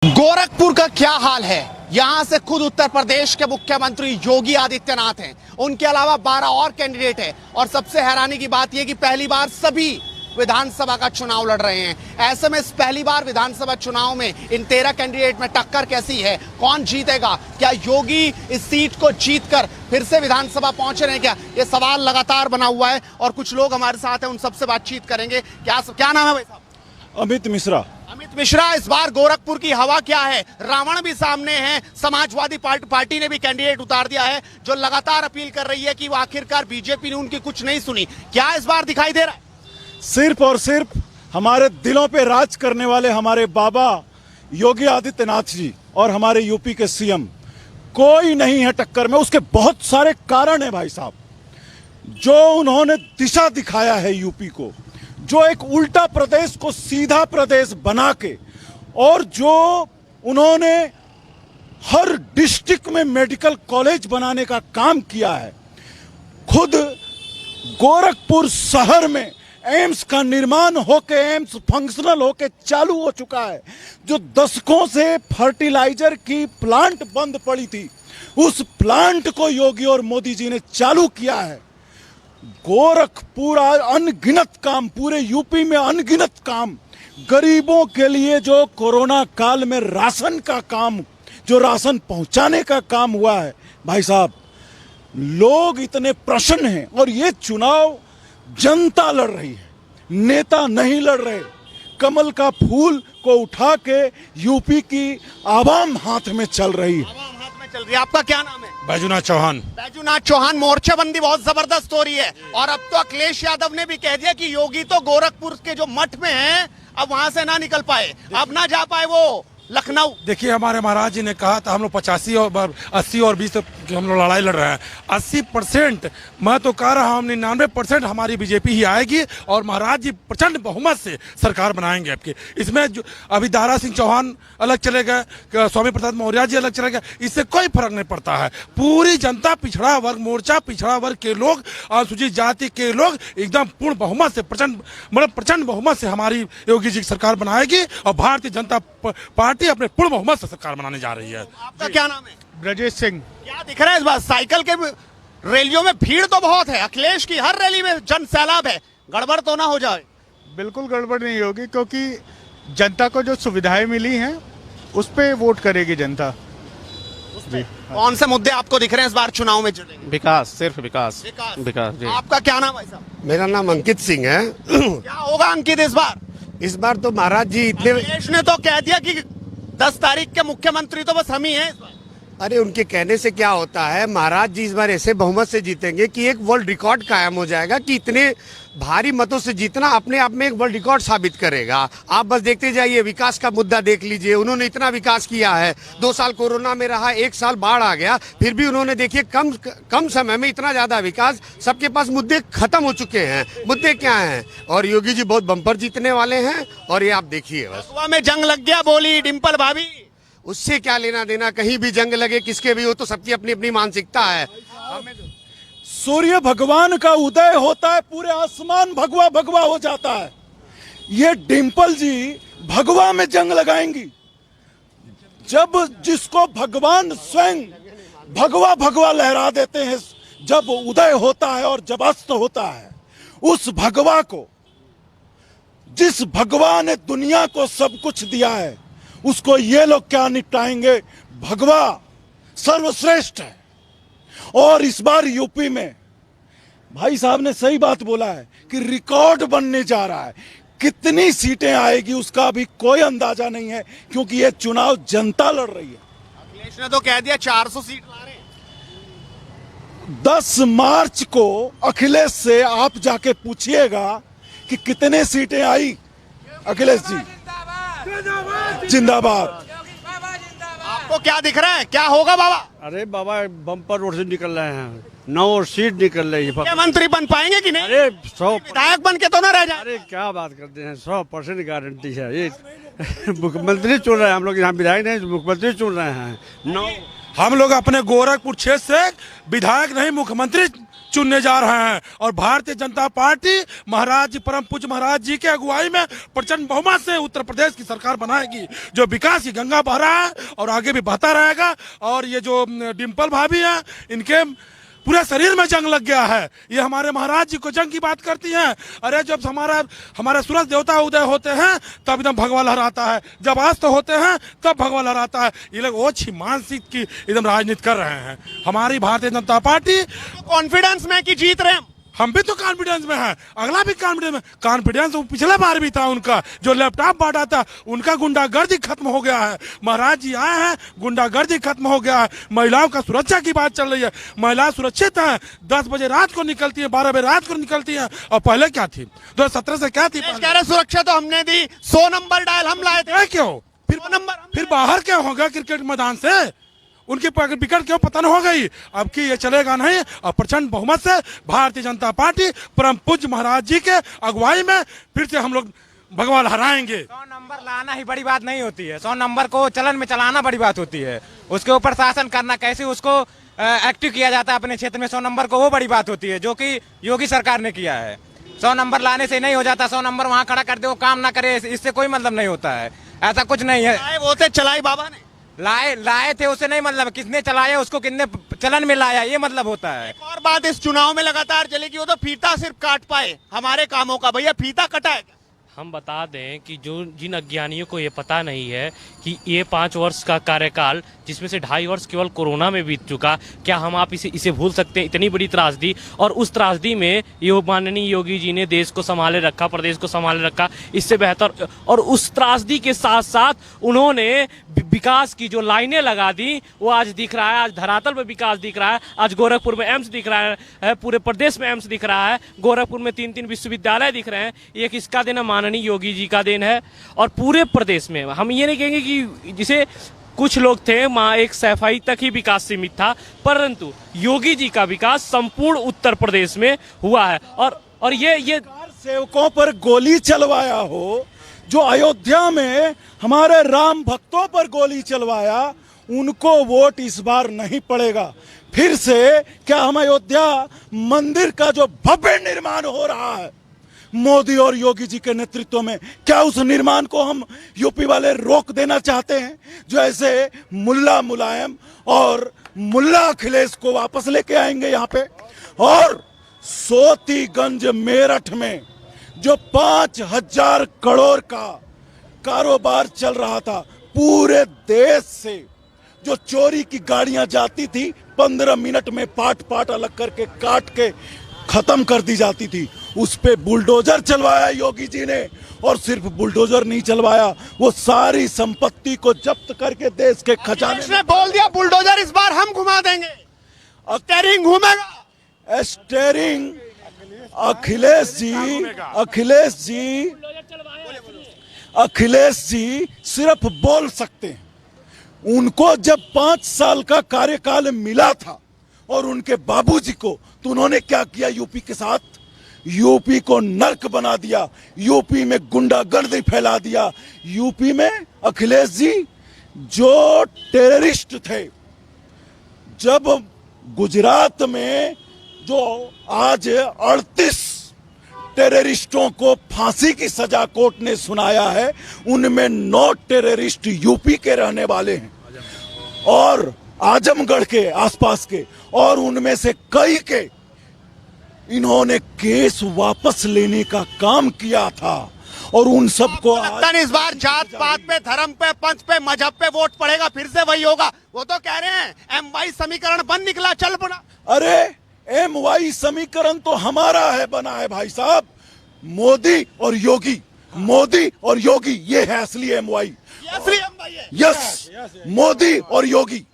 गोरखपुर का क्या हाल है। यहां से खुद उत्तर प्रदेश के मुख्यमंत्री योगी आदित्यनाथ हैं, उनके अलावा 12 और कैंडिडेट हैं और सबसे हैरानी की बात यह कि पहली बार सभी विधानसभा का चुनाव लड़ रहे हैं। ऐसे में इस पहली बार विधानसभा चुनाव में इन 13 कैंडिडेट में टक्कर कैसी है, कौन जीतेगा, क्या योगी इस सीट को जीतकर फिर से विधानसभा पहुंच रहे हैं क्या, ये सवाल लगातार बना हुआ है। और कुछ लोग हमारे साथ हैं, उन सबसे बातचीत करेंगे। क्या नाम है भाई साहब? अमित मिश्रा। अमित मिश्रा, इस बार गोरखपुर की हवा क्या है? रावण भी सामने है, समाजवादी पार्टी ने भी कैंडिडेट उतार दिया है, जो लगातार अपील कर रही है कि वो आखिरकार बीजेपी ने उनकी कुछ नहीं सुनी। क्या इस बार दिखाई दे रहा है? सिर्फ और सिर्फ हमारे दिलों पे राज करने वाले हमारे बाबा योगी आदित्यनाथ जी और हमारे यूपी के सीएम, कोई नहीं है टक्कर में। उसके बहुत सारे कारण है भाई साहब। जो उन्होंने दिशा दिखाया है यूपी को, जो एक उल्टा प्रदेश को सीधा प्रदेश बना के, और जो उन्होंने हर डिस्ट्रिक्ट में मेडिकल कॉलेज बनाने का काम किया है। खुद गोरखपुर शहर में एम्स का निर्माण होके, एम्स फंक्शनल होके चालू हो चुका है। जो दशकों से फर्टिलाइजर की प्लांट बंद पड़ी थी, उस प्लांट को योगी और मोदी जी ने चालू किया है। गोरखपुर अनगिनत काम, पूरे यूपी में अनगिनत काम, गरीबों के लिए जो कोरोना काल में राशन का काम, जो राशन पहुंचाने का काम हुआ है भाई साहब, लोग इतने प्रसन्न हैं। और ये चुनाव जनता लड़ रही है, नेता नहीं लड़ रहे। कमल का फूल को उठा के यूपी की आवाम हाथ में चल रही है। चल रही है। आपका क्या नाम है? बैजूनाथ चौहान। बैजूनाथ चौहान, मोर्चेबंदी बहुत जबरदस्त हो रही है और अब तो अखिलेश यादव ने भी कह दिया कि योगी तो गोरखपुर के जो मठ में हैं, अब वहां से ना निकल पाए, अब ना जा पाए वो लखनऊ। देखिए, हमारे महाराज जी ने कहा था हम लोग 85 और 80 और 20 हम लोग लड़ाई लड़ रहे हैं। 80%, मैं तो कह रहा हूँ 99% हमारी बीजेपी ही आएगी और महाराज जी प्रचंड बहुमत से सरकार बनाएंगे आपके। इसमें जो अभी दारा सिंह चौहान अलग चले गए, स्वामी प्रसाद मौर्य जी अलग चले गए, इससे कोई फर्क नहीं पड़ता है। पूरी जनता, पिछड़ा वर्ग मोर्चा, पिछड़ा वर्ग के लोग, अनुसूचित जाति के लोग एकदम पूर्ण बहुमत से, प्रचंड बहुमत से हमारी योगी जी की सरकार बनाएगी और भारतीय जनता पार्टी अपने पूर्ण बहुमत से सरकार बनाने जा रही है। आपका क्या नाम है? ब्रजेश सिंह। क्या दिख रहा है इस बार? साइकिल के रैलियों में भीड़ तो बहुत है, अखिलेश की हर रैली में जन सैलाब है, गड़बड़ तो ना हो जाए? बिल्कुल गड़बड़ नहीं होगी, क्योंकि जनता को जो सुविधाएं मिली हैं उस पे वोट करेगी जनता। कौन से मुद्दे आपको दिख रहे हैं इस बार चुनाव में? विकास, सिर्फ विकास। विकास जी। आपका क्या नाम है साहब? मेरा नाम अंकित सिंह है। क्या होगा अंकित इस बार? इस बार तो महाराज जी इतने, अखिलेश ने तो कह दिया कि 10 तारीख के मुख्यमंत्री तो बस हम ही हैं इस बार। अरे उनके कहने से क्या होता है, महाराज जी इस बार ऐसे बहुमत से जीतेंगे कि एक वर्ल्ड रिकॉर्ड कायम हो जाएगा कि इतने भारी मतों से जीतना अपने आप में एक वर्ल्ड रिकॉर्ड साबित करेगा। आप बस देखते जाइए, विकास का मुद्दा देख लीजिए, उन्होंने इतना विकास किया है। 2 साल कोरोना में रहा, 1 साल बाढ़ आ गया, फिर भी उन्होंने देखिए कम समय में इतना ज्यादा विकास। सबके पास मुद्दे खत्म हो चुके हैं। मुद्दे क्या हैं? और योगी जी बहुत बम्पर जीतने वाले हैं। और ये आप देखिए, बस में जंग लग गया बोली डिम्पल भाभी, उससे क्या लेना देना, कहीं भी जंग लगे किसके भी हो, तो सबकी अपनी अपनी मानसिकता है। सूर्य भगवान का उदय होता है, पूरे आसमान भगवा भगवा हो जाता है। ये डिम्पल जी भगवा में जंग लगाएंगी। जब जिसको भगवान स्वयं भगवा भगवा लहरा देते हैं, जब उदय होता है और जब अस्त होता है, उस भगवा को, जिस भगवान ने दुनिया को सब कुछ दिया है, उसको ये लोग क्या निपटाएंगे? भगवा सर्वश्रेष्ठ है। और इस बार यूपी में भाई साहब ने सही बात बोला है कि रिकॉर्ड बनने जा रहा है। कितनी सीटें आएगी उसका अभी कोई अंदाजा नहीं है, क्योंकि ये चुनाव जनता लड़ रही है। अखिलेश ने तो कह दिया 400 सीट ला रहे हैं। 10 मार्च को अखिलेश से आप जाके पूछिएगा कि कितने सीटें आई। अखिलेश जी जिंदाबाद। आपको क्या दिख रहा है, क्या होगा बाबा? अरे बाबा, बम्पर रोड से निकल रहे हैं, 9 सीट निकल रही है। मुख्यमंत्री बन पाएंगे कि नहीं? अरे 100 विधायक बन के तो ना रह जाए। अरे क्या बात करते हैं, 100% गारंटी है ये। मुख्यमंत्री चुन रहे हैं हम लोग, यहाँ विधायक नहीं, मुख्यमंत्री चुन रहे हैं। 9 हम लोग अपने गोरखपुर क्षेत्र से विधायक नहीं मुख्यमंत्री चुनने जा रहे हैं और भारतीय जनता पार्टी महाराज परम पूज्य महाराज जी के अगुवाई में प्रचंड बहुमत से उत्तर प्रदेश की सरकार बनाएगी, जो विकास की गंगा बह रहा है और आगे भी बहता रहेगा। और ये जो डिम्पल भाभी है, इनके पूरे शरीर में जंग लग गया है। ये हमारे महाराज जी को जंग की बात करती हैं। अरे जब हमारे सूरज देवता उदय होते हैं तब एकदम भगवा लहराता है, जब अस्त होते हैं तब भगवा लहराता है। ये लोग ओछी मानसिक की एकदम राजनीति कर रहे हैं। हमारी भारतीय जनता पार्टी कॉन्फिडेंस में कि जीत रहे हैं हम भी तो कॉन्फिडेंस में है, अगला भी कॉन्फिडेंस में। कॉन्फिडेंस पिछले बार भी था उनका, जो लैपटॉप बांटा था उनका गुंडागर्दी खत्म हो गया है। महाराज जी आए हैं, गुंडागर्दी खत्म हो गया है। महिलाओं का सुरक्षा की बात चल रही है, महिलाएं सुरक्षित हैं। 10 बजे रात को निकलती है, 12 बजे रात को निकलती है। और पहले क्या थी, 2017 से क्या थी? कह रहे सुरक्षा तो हमने दी, 100 नंबर डायल हम लाए थे। क्यों फिर बाहर क्या होगा क्रिकेट मैदान से? उनकी विकेट क्यों पतन हो गई? अब की ये चलेगा नहीं। और प्रचंड बहुमत से भारतीय जनता पार्टी परम पूज्य महाराज जी के अगुवाई में फिर से हम लोग भगवा लहराएंगे। 100 नंबर लाना ही बड़ी बात नहीं होती है, 100 नंबर को चलन में चलाना बड़ी बात होती है। उसके ऊपर शासन करना, कैसे उसको एक्टिव किया जाता है अपने क्षेत्र में 100 नंबर को, वो बड़ी बात होती है, जो कि योगी सरकार ने किया है। 100 नंबर लाने से नहीं हो जाता। 100 नंबर वहाँ खड़ा कर दे, वो काम ना करे, इससे कोई मतलब नहीं होता है। ऐसा कुछ नहीं है। वो थे चलाई बाबा ने, लाए थे, उससे नहीं मतलब किसने चलाया, उसको कितने चलन में लाया, ये मतलब होता है। एक और बात इस चुनाव में लगातार चलेगी, वो तो फीता सिर्फ काट पाए हमारे कामों का। भैया फीता कटा है क्या? हम बता दें कि जिन अज्ञानियों को ये पता नहीं है कि ये 5 वर्ष का कार्यकाल, जिसमें से 2.5 वर्ष केवल कोरोना में बीत चुका, क्या हम आप इसे भूल सकते हैं? इतनी बड़ी त्रासदी, और उस त्रासदी में माननीय योगी जी ने देश को संभाले रखा, प्रदेश को संभाले रखा। इससे बेहतर, और उस त्रासदी के साथ साथ उन्होंने विकास की जो लाइनें लगा दी, वो आज दिख रहा है। आज धरातल में विकास दिख रहा है। आज गोरखपुर में एम्स दिख रहा है, पूरे प्रदेश में एम्स दिख रहा है, गोरखपुर में 3-3 विश्वविद्यालय दिख रहे हैं। ये किसका देन है? माननीय योगी जी का देन है। और पूरे प्रदेश में हम ये नहीं कहेंगे कि जिसे कुछ लोग थे एक सैफई तक ही विकास सीमित था, परंतु योगी जी का विकास संपूर्ण उत्तर प्रदेश में हुआ है। और ये सेवकों पर गोली चलवाया हो, जो अयोध्या में हमारे राम भक्तों पर गोली चलवाया, उनको वोट इस बार नहीं पड़ेगा। फिर से क्या हम अयोध्या मंदिर का जो भव्य निर्माण हो रहा है मोदी और योगी जी के नेतृत्व में, क्या उस निर्माण को हम यूपी वाले रोक देना चाहते हैं? जो ऐसे मुल्ला मुलायम और मुल्ला अखिलेश को वापस लेके आएंगे यहाँ पे। और सोतीगंज मेरठ में जो 5000 करोड़ का कारोबार चल रहा था, पूरे देश से जो चोरी की गाड़ियां जाती थी, 15 मिनट में पाट अलग करके काट के खत्म कर दी जाती थी, उस पे बुलडोजर चलवाया योगी जी ने। और सिर्फ बुलडोजर नहीं चलवाया, वो सारी संपत्ति को जब्त करके देश के खजाने ने बोल दिया बुलडोजर इस बार हम घुमा देंगे, स्टीयरिंग घूमेगा। स्टीयरिंग अखिलेश जी सिर्फ बोल सकते हैं। उनको जब 5 साल का कार्यकाल मिला था और उनके बाबूजी को, तो उन्होंने क्या किया यूपी के साथ? यूपी को नर्क बना दिया, यूपी में गुंडागर्दी फैला दिया। यूपी में अखिलेश जी जो टेररिस्ट थे, जब गुजरात में जो आज 38 टेररिस्टों को फांसी की सजा कोर्ट ने सुनाया है, उनमें 9 टेररिस्ट यूपी के रहने वाले हैं और आजमगढ़ के आसपास के, और उनमें से कई के इन्होंने केस वापस लेने का काम किया था। और उन सबको लगता नहीं इस बार जात पात पे, धर्म पे, पंथ पे, मजहब पे वोट पड़ेगा, फिर से वही होगा। वो तो कह रहे हैं MY समीकरण बन निकला, चल पड़ा। अरे MY समीकरण तो हमारा है, बना है भाई साहब, मोदी और योगी। मोदी और योगी, ये है असली MY। यस, मोदी और योगी।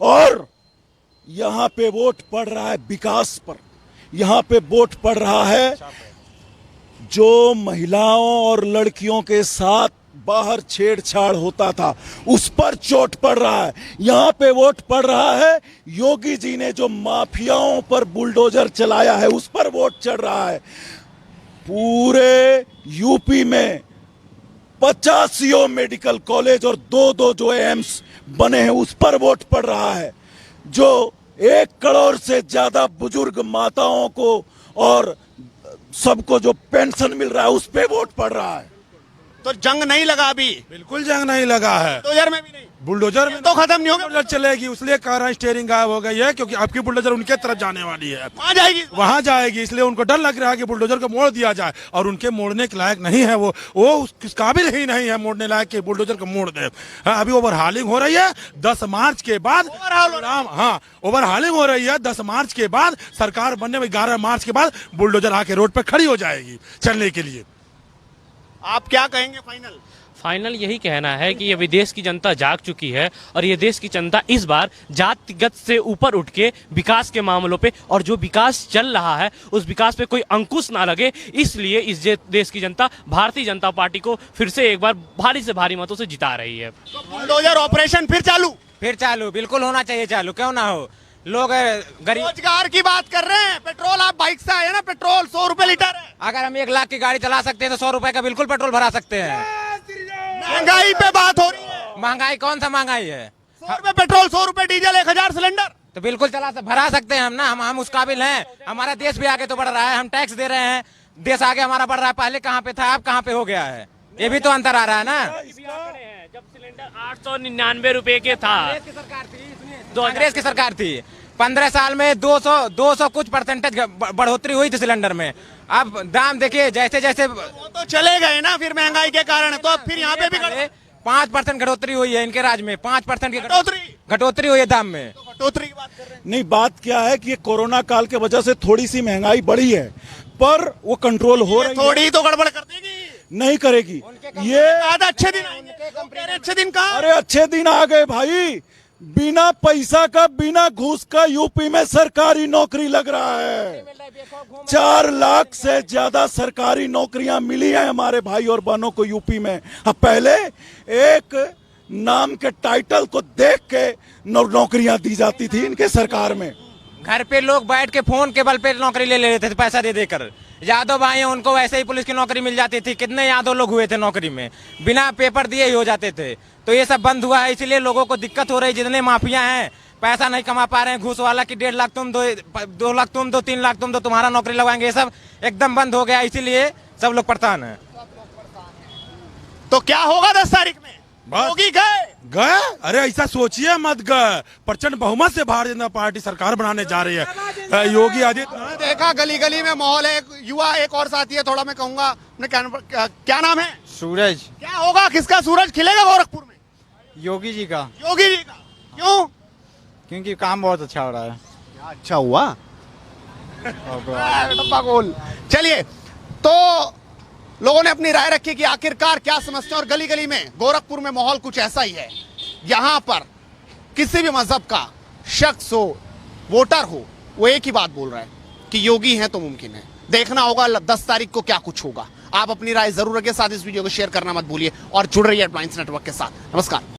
और यहाँ पे वोट पड़ रहा है विकास पर, यहाँ पे वोट पड़ रहा है जो महिलाओं और लड़कियों के साथ बाहर छेड़छाड़ होता था, उस पर चोट पड़ रहा है। यहाँ पे वोट पड़ रहा है योगी जी ने जो माफियाओं पर बुलडोजर चलाया है, उस पर वोट चढ़ रहा है। पूरे यूपी में 85 मेडिकल कॉलेज और 2 जो एम्स बने हैं, उस पर वोट पड़ रहा है। जो 1 करोड़ से ज्यादा बुजुर्ग माताओं को और सबको जो पेंशन मिल रहा है उस पे वोट पड़ रहा है। तो जंग नहीं लगा अभी, बिल्कुल जंग नहीं लगा है, बुलडोजर में भी नहीं, बुलडोजर में तो खत्म नहीं होगा। बुलडोजर चलेगी, इसलिए कह रहा है स्टेयरिंग गायब हो गई है, क्योंकि आपकी बुलडोजर उनके तरफ जाने वाली है, वहां जाएगी। वहां जाएगी, इसलिए उनको डर लग रहा है कि बुलडोजर को मोड़ दिया जाए, और उनके मोड़ने के लायक नहीं है वो उस काबिल ही नहीं है मोड़ने लायक कि बुलडोजर को मोड़ दे। हाँ, अभी ओवरहालिंग हो रही है 10 मार्च के बाद, हाँ ओवरहालिंग हो रही है 10 मार्च के बाद, सरकार बनने में 11 मार्च के बाद बुलडोजर आके रोड पर खड़ी हो जाएगी चलने के लिए। आप क्या कहेंगे फाइनल? फाइनल यही कहना है कि अभी देश की जनता जाग चुकी है और ये देश की जनता इस बार जातिगत से ऊपर उठ के विकास के मामलों पे, और जो विकास चल रहा है उस विकास पे कोई अंकुश ना लगे, इसलिए इस देश की जनता भारतीय जनता पार्टी को फिर से एक बार भारी से भारी मतों से जिता रही है। तो बुलडोजर ऑपरेशन फिर चालू बिल्कुल होना चाहिए चालू, क्यों ना हो। लोग गरीब रोजगार की बात कर रहे हैं, पेट्रोल आप बाइक से आए ना, पेट्रोल 100 रुपए लीटर है। अगर हम 1 लाख की गाड़ी चला सकते हैं तो 100 रुपए का बिल्कुल पेट्रोल भरा सकते हैं। महंगाई पे बात हो रही है, महंगाई कौन सा महंगाई है? 100 रुपए पेट्रोल, 100 रुपए डीजल, 1000 सिलेंडर, तो बिल्कुल भरा सकते हैं हम ना, हम उस काबिल हैं। हमारा देश भी आगे तो बढ़ रहा है, हम टैक्स दे रहे हैं, देश आगे हमारा बढ़ रहा है। पहले कहाँ पे था, अब कहाँ पे हो गया है, ये भी तो अंतर आ रहा है ना। जब सिलेंडर 899 रुपए के था, कांग्रेस की सरकार थी, 15 साल में 200 कुछ परसेंटेज बढ़ोतरी हुई थी सिलेंडर में। अब दाम देखिए जैसे जैसे वो तो चले गए ना फिर महंगाई के कारण, तो अब फिर यहाँ पे भी 5% घटोतरी हुई है इनके राज में, 5% की घटोतरी हुई है दाम में। कटौती की बात कर रहे हैं। नहीं, बात क्या है कि ये कोरोना काल के वजह से थोड़ी सी महंगाई बढ़ी है, पर वो कंट्रोल हो रही है। थोड़ी तो गड़बड़ कर देगी, नहीं करेगी ये। आधा अच्छे दिन आएंगे, कह रहे अच्छे दिन कहाँ? अरे अच्छे दिन आ गए भाई, बिना पैसा का बिना घूस का यूपी में सरकारी नौकरी लग रहा है। 4 लाख से ज्यादा सरकारी नौकरियां मिली हैं हमारे भाई और बहनों को यूपी में। अब पहले एक नाम के टाइटल को देख के नौकरियां दी जाती थी इनके सरकार में। घर पे लोग बैठ के फोन के बल पे नौकरी ले लेते थे पैसा दे देकर। यादव भाई हैं, उनको वैसे ही पुलिस की नौकरी मिल जाती थी। कितने यादव लोग हुए थे नौकरी में, बिना पेपर दिए ही हो जाते थे। तो ये सब बंद हुआ है, इसलिए लोगों को दिक्कत हो रही है। जितने माफिया हैं पैसा नहीं कमा पा रहे हैं, घूस वाला की 1.5 लाख तुम दो, 2 लाख तुम दो, 3 लाख तुम दो, तुम्हारा नौकरी लगवाएंगे, ये सब एकदम बंद हो गया, इसीलिए सब लोग परेशान है। तो क्या होगा 10 तारीख में? योगी गए? अरे ऐसा सोचिए मत, गए प्रचंड बहुमत से भारतीय जनता पार्टी सरकार बनाने जा रही है। योगी आदित्यनाथ देखा गली गली में माहौल है। युवा एक और साथी है, थोड़ा मैं कहूंगा क्या नाम है? सूरज। क्या होगा, किसका सूरज खिलेगा गोरखपुर में? योगी जी का। योगी जी का। क्यों? क्योंकि काम बहुत अच्छा हो रहा है। क्या अच्छा हुआ? डब्बा गोल। चलिए, तो लोगों ने अपनी राय रखी कि आखिरकार क्या समस्या। और गली गली में गोरखपुर में माहौल कुछ ऐसा ही है। यहां पर किसी भी मजहब का शख्स हो, वोटर हो, वो एक ही बात बोल रहा है कि योगी हैं तो मुमकिन है। देखना होगा 10 तारीख को क्या कुछ होगा। आप अपनी राय जरूर रखिए, साथ इस वीडियो को शेयर करना मत भूलिए और जुड़ रहिए हेडलाइंस नेटवर्क के साथ। नमस्कार।